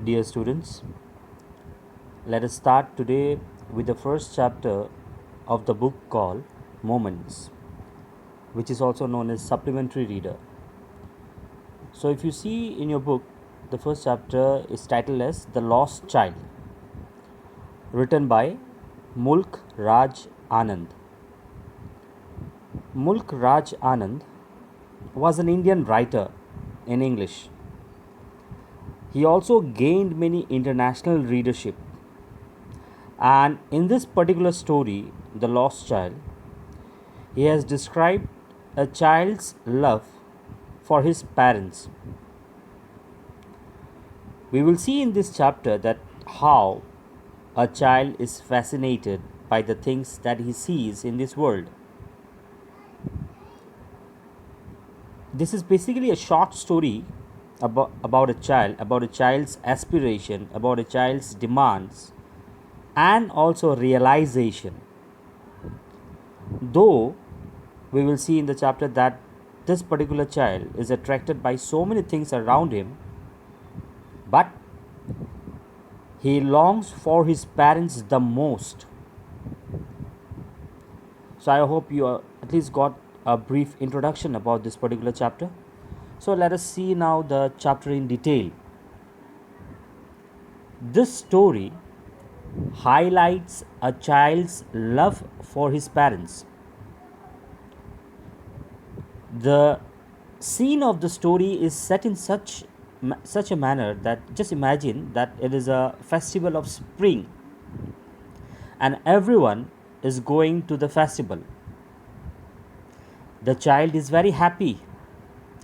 Dear students, let us start today with the first chapter of the book called Moments, which is also known as Supplementary Reader. So, if you see in your book, the first chapter is titled as The Lost Child, written by Mulk Raj Anand. Mulk Raj Anand was an Indian writer in English. He also gained many international readership. And in this particular story, The Lost Child, he has described a child's love for his parents. We will see in this chapter that how a child is fascinated by the things that he sees in this world. This is basically a short story about a child's aspiration, about a child's demands, and also realization. Though we will see in the chapter that this particular child is attracted by so many things around him, but he longs for his parents the most. So I hope you at least got a brief introduction about this particular chapter. So let us see now the chapter in detail. This story highlights a child's love for his parents. The scene of the story is set in such a manner that just imagine that it is a festival of spring and everyone is going to the festival. The child is very happy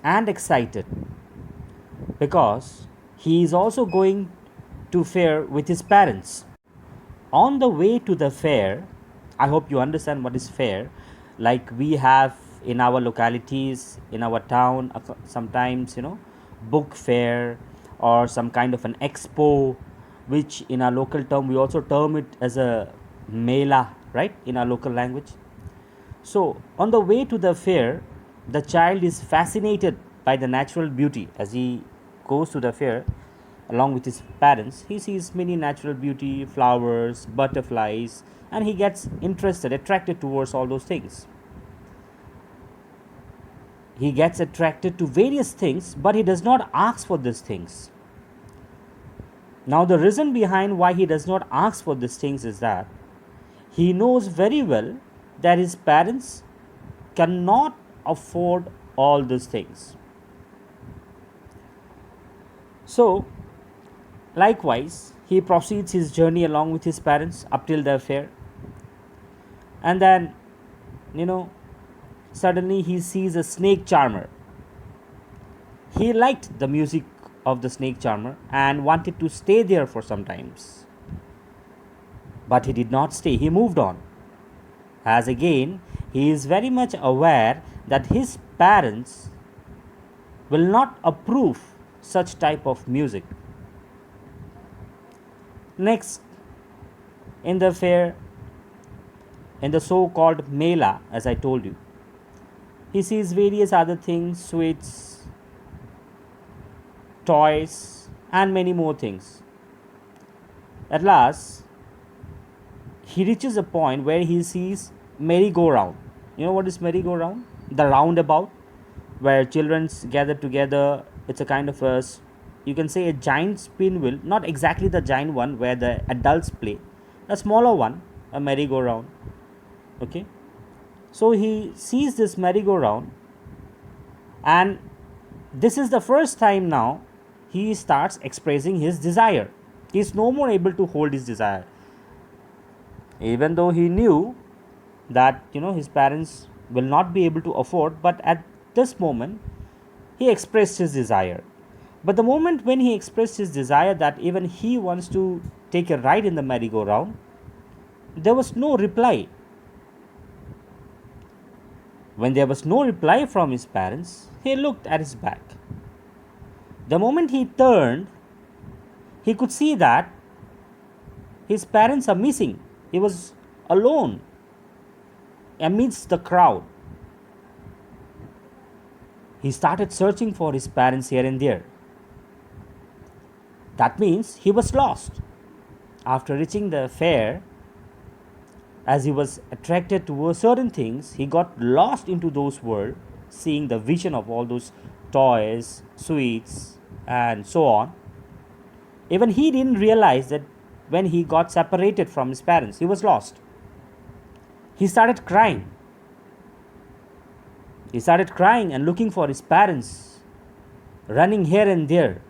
and excited because he is also going to fair with his parents. On the way to the fair, I hope you understand what is fair. Like we have in our localities, in our town, sometimes, book fair or some kind of an expo, which in our local term we also term it as a mela, right, in our local language. So, on the way to the fair, the child is fascinated by the natural beauty. As he goes to the fair along with his parents, he sees many natural beauty, flowers, butterflies, and he gets interested, attracted towards all those things. He gets attracted to various things, but he does not ask for these things. Now, the reason behind why he does not ask for these things is that he knows very well that his parents cannot afford all these things. So, likewise, he proceeds his journey along with his parents up till the fair. And then, suddenly he sees a snake charmer. He liked the music of the snake charmer and wanted to stay there for some times. But he did not stay, he moved on. As again, he is very much aware that his parents will not approve such type of music. Next, in the fair, in the so called mela, as I told you, he sees various other things, sweets, toys, and many more things. At last, he reaches a point where he sees merry-go-round. You know what is merry-go-round? The roundabout where children gather together. It's a kind of you can say a giant spin wheel, not exactly the giant one where the adults play, a smaller one, a merry-go-round. Okay, so he sees this merry-go-round, and this is the first time now he starts expressing his desire. He is no more able to hold his desire, even though he knew that his parents will not be able to afford, but at this moment he expressed his desire. But the moment when he expressed his desire that even he wants to take a ride in the merry-go-round, there was no reply. When there was no reply from his parents, he looked at his back. The moment he turned, he could see that his parents are missing. He was alone amidst the crowd. He started searching for his parents here and there. That means he was lost. After reaching the fair, as he was attracted towards certain things, he got lost into those world, seeing the vision of all those toys, sweets, and so on. Even he didn't realize that when he got separated from his parents, he was lost. He started crying. He started crying and looking for his parents, running here and there.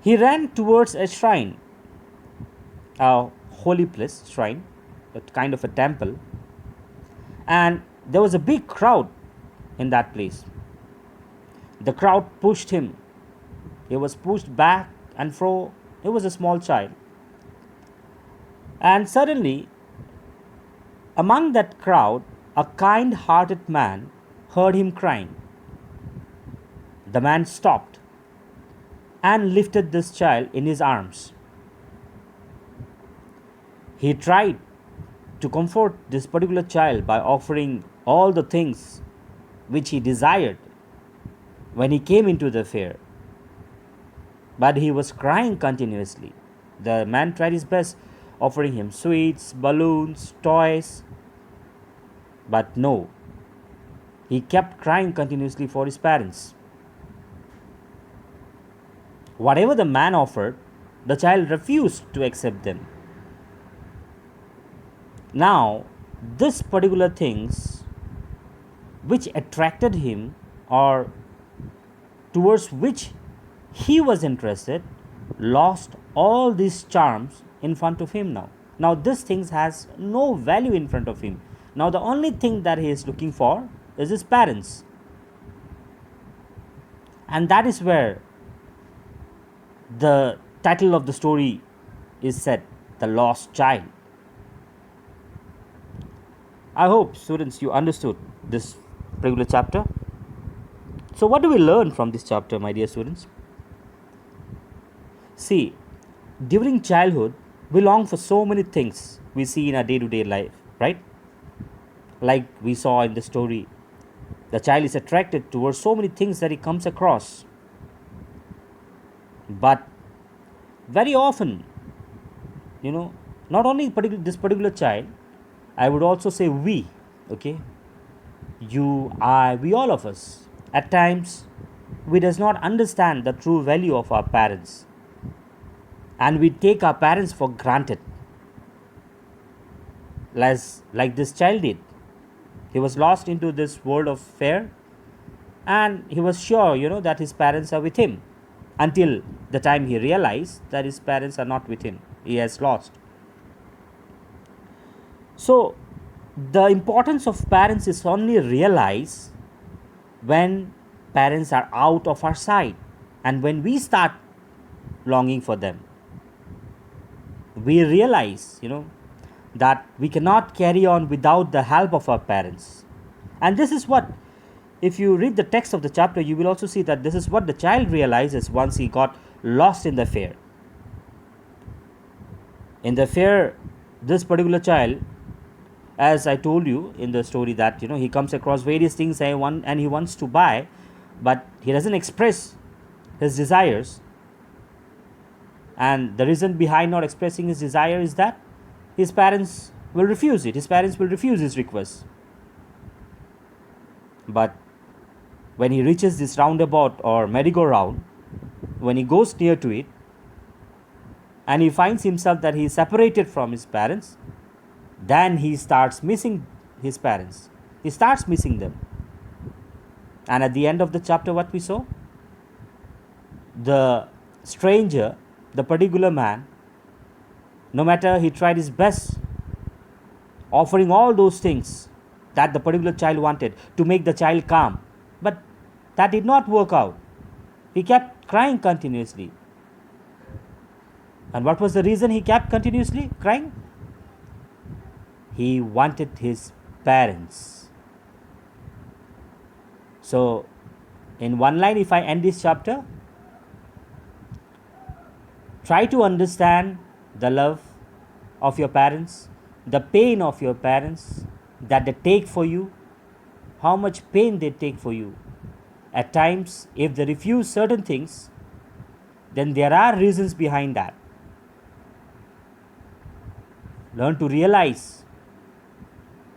He ran towards a shrine, a holy place, shrine, a kind of a temple, and there was a big crowd in that place. The crowd pushed him. He was pushed back and fro. He was a small child. And suddenly, among that crowd, a kind hearted man heard him crying. The man stopped and lifted this child in his arms. He tried to comfort this particular child by offering all the things which he desired when he came into the fair. But he was crying continuously. The man tried his best, offering him sweets, balloons, toys. But no, he kept crying continuously for his parents. Whatever the man offered, the child refused to accept them. Now, this particular things which attracted him or towards which he was interested lost all these charms in front of him now. Now, this things has no value in front of him. Now, the only thing that he is looking for is his parents. And that is where the title of the story is said, The Lost Child. I hope, students, you understood this particular chapter. So, what do we learn from this chapter, my dear students? See, during childhood, we long for so many things we see in our day to day life, right? Like we saw in the story, the child is attracted towards so many things that he comes across. But very often, not only this particular child, I would also say we, okay? You, I, we, all of us. At times, we does not understand the true value of our parents. And we take our parents for granted. Like this child did. He was lost into this world of fear. And he was sure, that his parents are with him. Until the time he realized that his parents are not with him. He has lost. So, the importance of parents is only realized when parents are out of our sight and when we start longing for them. We realize, that we cannot carry on without the help of our parents. And this is what, if you read the text of the chapter, you will also see that this is what the child realizes once he got lost in the fair. In the fair, this particular child, as I told you in the story, that he comes across various things and he wants to buy, but he doesn't express his desires. And the reason behind not expressing his desire is that his parents will refuse it. His parents will refuse his request. But when he reaches this roundabout or merry-go-round, when he goes near to it, and he finds himself that he is separated from his parents, then he starts missing his parents. He starts missing them. And at the end of the chapter, what we saw? The stranger, the particular man, no matter he tried his best, offering all those things that the particular child wanted to make the child calm, but that did not work out. He kept crying continuously. And what was the reason he kept continuously crying? He wanted his parents. So, in one line, if I end this chapter, try to understand the love of your parents, the pain of your parents that they take for you, how much pain they take for you. At times, if they refuse certain things, then there are reasons behind that. Learn to realize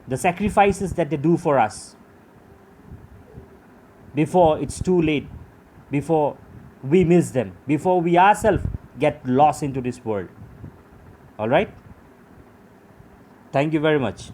the sacrifices that they do for us before it's too late, before we miss them, before we ourselves get lost into this world. All right? Thank you very much.